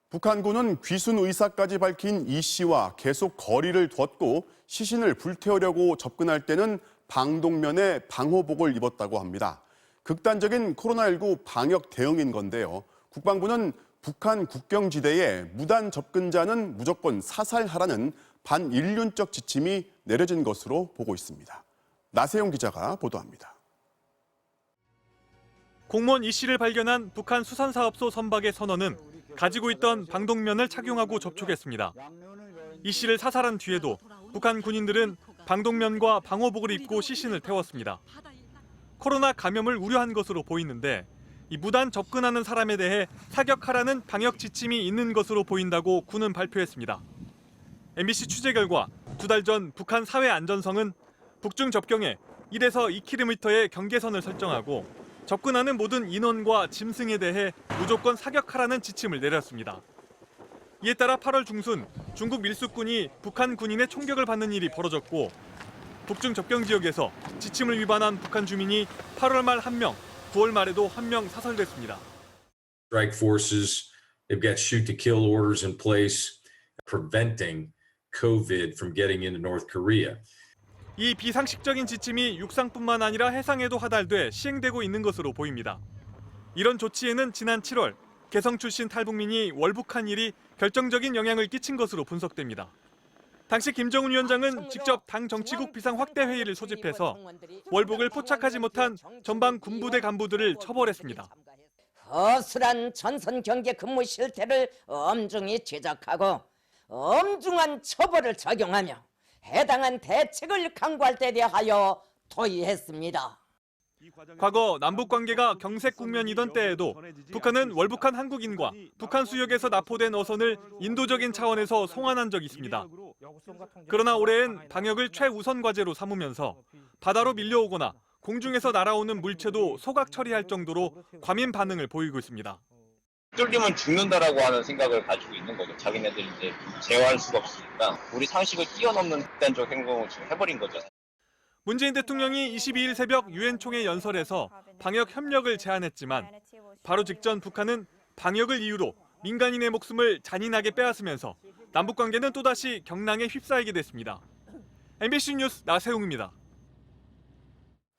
북한군은 귀순 의사까지 밝힌 이 씨와 계속 거리를 뒀고 시신을 불태우려고 접근할 때는 방독면에 방호복을 입었다고 합니다. 극단적인 코로나19 방역 대응인 건데요. 국방부는 북한 국경지대에 무단 접근자는 무조건 사살하라는 반인륜적 지침이 내려진 것으로 보고 있습니다. 나세용 기자가 보도합니다. 공무원 이 씨를 발견한 북한 수산사업소 선박의 선원은 가지고 있던 방독면을 착용하고 접촉했습니다. 이 씨를 사살한 뒤에도 북한 군인들은 방독면과 방호복을 입고 시신을 태웠습니다. 코로나 감염을 우려한 것으로 보이는데 이 무단 접근하는 사람에 대해 사격하라는 방역 지침이 있는 것으로 보인다고 군은 발표했습니다. MBC 취재 결과 2달 전 북한 사회안전성은 북중 접경에 1에서 2km의 경계선을 설정하고 접근하는 모든 인원과 짐승에 대해 무조건 사격하라는 지침을 내렸습니다. 이에 따라 8월 중순 중국 밀수꾼이 북한 군인의 총격을 받는 일이 벌어졌고 북중 접경 지역에서 지침을 위반한 북한 주민이 8월 말 1명, 9월 말에도 1명 사살됐습니다. Strike forces have got shoot to kill orders in place, preventing COVID from getting into North Korea. 이 비상식적인 지침이 육상뿐만 아니라 해상에도 하달돼 시행되고 있는 것으로 보입니다. 이런 조치에는 지난 7월 개성 출신 탈북민이 월북한 일이 결정적인 영향을 끼친 것으로 분석됩니다. 당시 김정은 위원장은 직접 당 정치국 비상 확대 회의를 소집해서 월북을 포착하지 못한 전방 군부대 간부들을 처벌했습니다. 허술한 전선 경계 근무 실태를 엄중히 지적하고 엄중한 처벌을 적용하며 해당한 대책을 강구할 때 대하여 토의했습니다. 과거 남북 관계가 경색 국면이던 때에도 북한은 월북한 한국인과 북한 수역에서 납포된 어선을 인도적인 차원에서 송환한 적이 있습니다. 그러나 올해엔 방역을 최우선 과제로 삼으면서 바다로 밀려오거나 공중에서 날아오는 물체도 소각 처리할 정도로 과민 반응을 보이고 있습니다. 뚫리면 죽는다라고 하는 생각을 가지고 있는 거죠. 자기네들 이제 제어할 수가 없으니까 우리 상식을 뛰어넘는 극단적 행동을 지금 해버린 거죠. 문재인 대통령이 22일 새벽 유엔 총회 연설에서 방역 협력을 제안했지만 바로 직전 북한은 방역을 이유로 민간인의 목숨을 잔인하게 빼앗으면서 남북 관계는 또다시 경랑에 휩싸이게 됐습니다. MBC 뉴스 나세웅입니다.